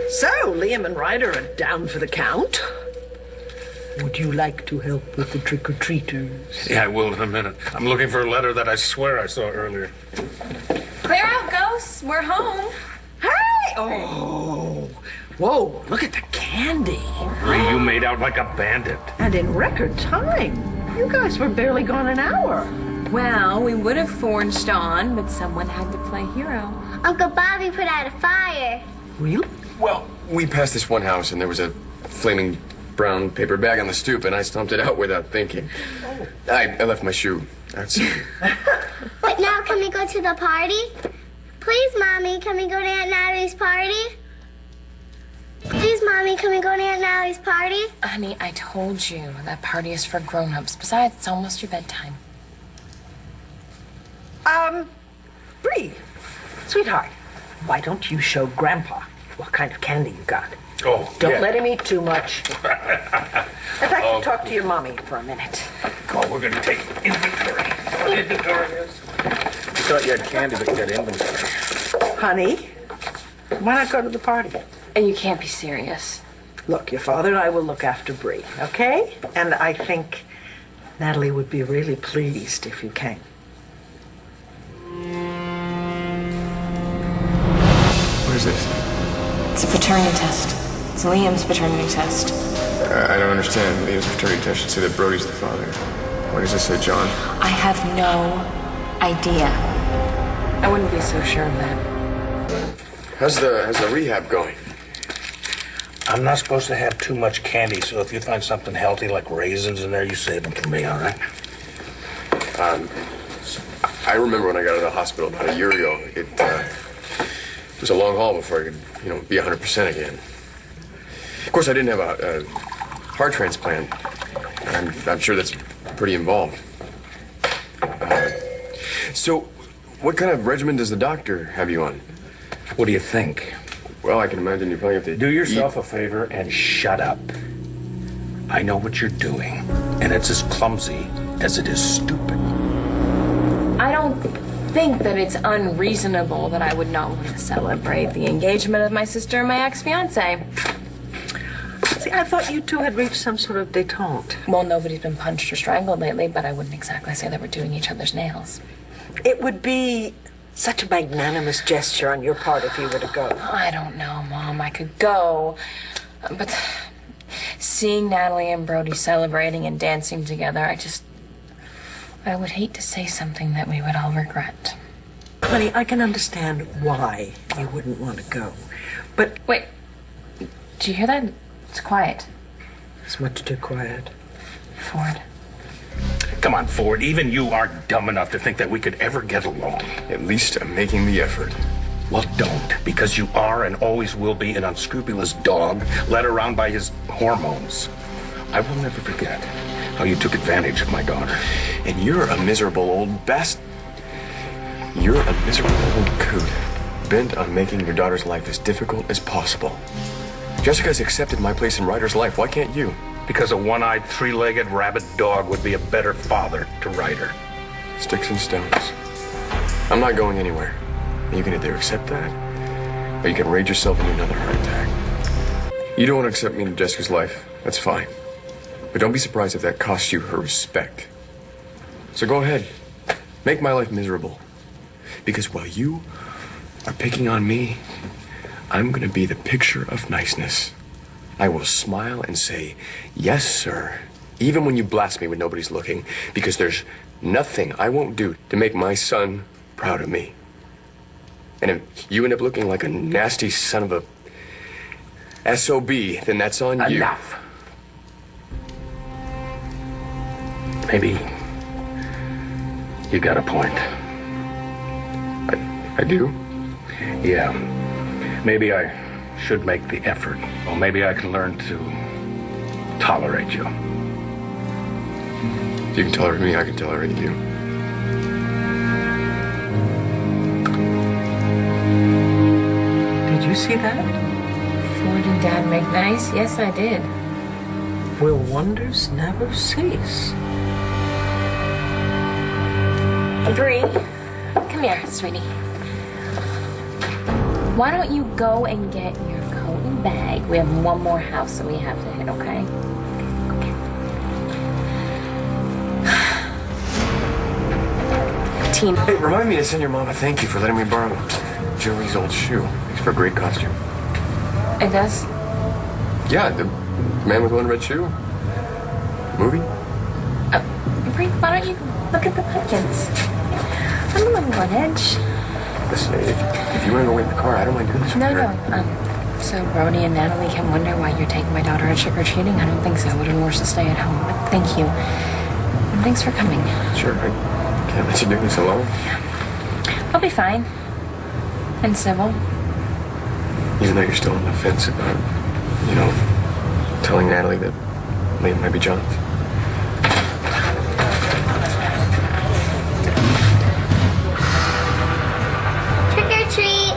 So, Liam and Ryder are down for the count. Would you like to help with the trick-or-treaters? Yeah, I will in a minute. I'm looking for a letter that I swear I saw earlier. Clear out, ghosts. We're home. Hey! Oh! Whoa, look at the candy. Bree, you made out like a bandit. And in record time. You guys were barely gone an hour. Well, we would have forged on, but someone had to play hero. Uncle Bobby put out a fire. Really? Well, we passed this one house and there was a flaming brown paper bag on the stoop and I stomped it out without thinking. I left my shoe outside. But now can we go to the party? Please, Mommy, can we go to Aunt Natalie's party? Please, Mommy, can we go to Aunt Natalie's party? Honey, I told you that party is for grown-ups. Besides, it's almost your bedtime. Bree, sweetheart, why don't you show Grandpa what kind of candy you got? Oh, Don't let him eat too much. I'd like to talk to your mommy for a minute. Oh, we're going to take inventory. What inventory is? You thought you had candy, but you had inventory. Honey, why not go to the party? And you can't be serious. Look, your father and I will look after Bree, okay? And I think Natalie would be really pleased if you came. What is this? It's a paternity test. It's Liam's paternity test. I don't understand. Liam's paternity test should say that Brody's the father. Why does this say John? I have no idea. I wouldn't be so sure of that. How's the rehab going? I'm not supposed to have too much candy, so if you find something healthy like raisins in there, you save them for me, all right? I remember when I got out of the hospital about a year ago. It was a long haul before I could, be 100% again. Of course, I didn't have a heart transplant. I'm sure that's pretty involved. So, what kind of regimen does the doctor have you on? What do you think? Well, I can imagine you probably have to Do yourself a favor and shut up. I know what you're doing, and it's as clumsy as it is stupid. I don't think that it's unreasonable that I would not want to celebrate the engagement of my sister and my ex-fiance. See, I thought you two had reached some sort of détente. Well, nobody's been punched or strangled lately, but I wouldn't exactly say that we're doing each other's nails. It would be such a magnanimous gesture on your part if you were to go. I don't know, Mom. I could go, but seeing Natalie and Brody celebrating and dancing together, I would hate to say something that we would all regret. Honey, I can understand why you wouldn't want to go. But Wait, do you hear that? It's quiet. it's much too quiet. Ford. Come on, Ford. Even you aren't dumb enough to think that we could ever get along. At least I'm making the effort. Well, don't, because you are and always will be an unscrupulous dog led around by his hormones. I will never forget how you took advantage of my daughter. And you're a miserable old best. You're a miserable old coot, bent on making your daughter's life as difficult as possible. Jessica's accepted my place in Ryder's life. Why can't you? Because a one-eyed, three-legged rabid dog would be a better father to Ryder. Sticks and stones. I'm not going anywhere. You can either accept that, or you can rage yourself into another heart attack. You don't want to accept me into Jessica's life. That's fine. But don't be surprised if that costs you her respect. So go ahead. Make my life miserable. Because while you are picking on me, I'm going to be the picture of niceness. I will smile and say, yes, sir, even when you blast me when nobody's looking, because there's nothing I won't do to make my son proud of me. And if you end up looking like a nasty son of a SOB, then that's on you. Enough. Maybe you got a point. I do? Yeah. Maybe I should make the effort. Or maybe I can learn to tolerate you. If you can tolerate me, I can tolerate you. Did you see that? Ford and Dad make nice? Yes, I did. Will wonders never cease? Bree, come here, sweetie. Why don't you go and get your coat and We have one more house that we have to hit, okay? Teen. Hey, remind me to send your mom a thank you for letting me borrow Joey's old shoe. Thanks for a great costume. It does? Yeah, the man with one red shoe. Movie? Bree, why don't you look at the pumpkins? I'm a little on edge. Listen, if you want to go wait in the car, I don't mind doing this. No. So Brody and Natalie can wonder why you're taking my daughter out trick-or-treating? I don't think so. It would have worse to stay at home. But thank you. And thanks for coming. Sure, I can't let you do this alone. I'll be fine. And civil. Even though you're still on the fence about, telling Natalie that Liam might be John's. Trick or treat.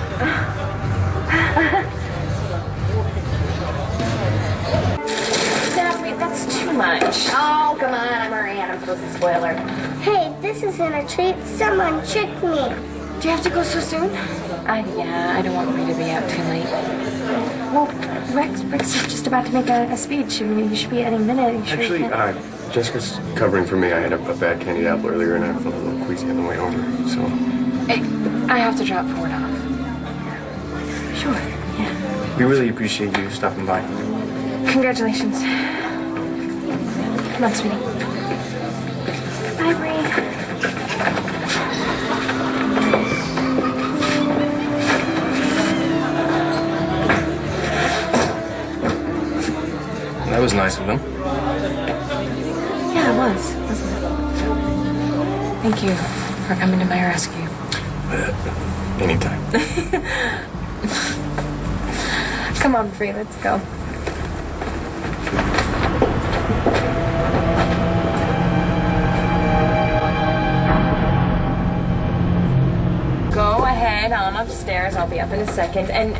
Natalie, that's too much. Oh, come on, I'm her aunt. I'm supposed to spoil her. Hey, this isn't a treat. Someone tricked me. Do you have to go so soon? Yeah, I don't want Bree to be out too late. Well, Rex is just about to make a speech. I mean, you should be any minute. You sure Actually, you can't- Jessica's covering for me. I had a bad candied apple earlier, and I felt a little queasy on the way home. So, I have to drop Ford off. Sure, yeah. we really appreciate you stopping by. Congratulations. Come on, sweetie. Bye, Bree. That was nice of them. Yeah, it was, wasn't it? Thank you for coming to my rescue. Anytime. Come on, Bree, let's go. Go ahead on upstairs. I'll be up in a second. And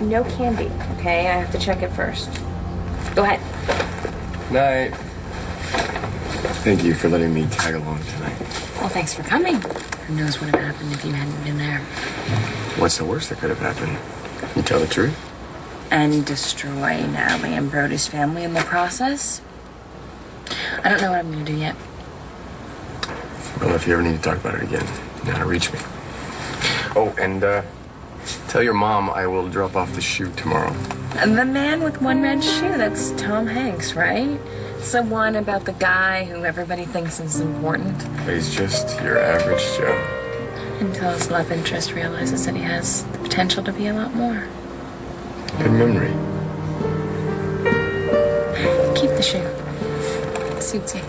no candy, okay? I have to check it first. Go ahead. Night. Thank you for letting me tag along tonight. Well, thanks for coming. Who knows what would have happened if you hadn't been there. What's the worst that could have happened? You tell the truth? And destroy Natalie and Brody's family in the process? I don't know what I'm gonna do yet. Well, if you ever need to talk about it again, you know how to reach me. Oh, and tell your mom I will drop off the shoe tomorrow. And the man with one red shoe, that's Tom Hanks, right? It's the one about the guy who everybody thinks is important. But he's just your average Joe. Until his love interest realizes that he has the potential to be a lot more. Good memory. Keep the shoe. It suits you.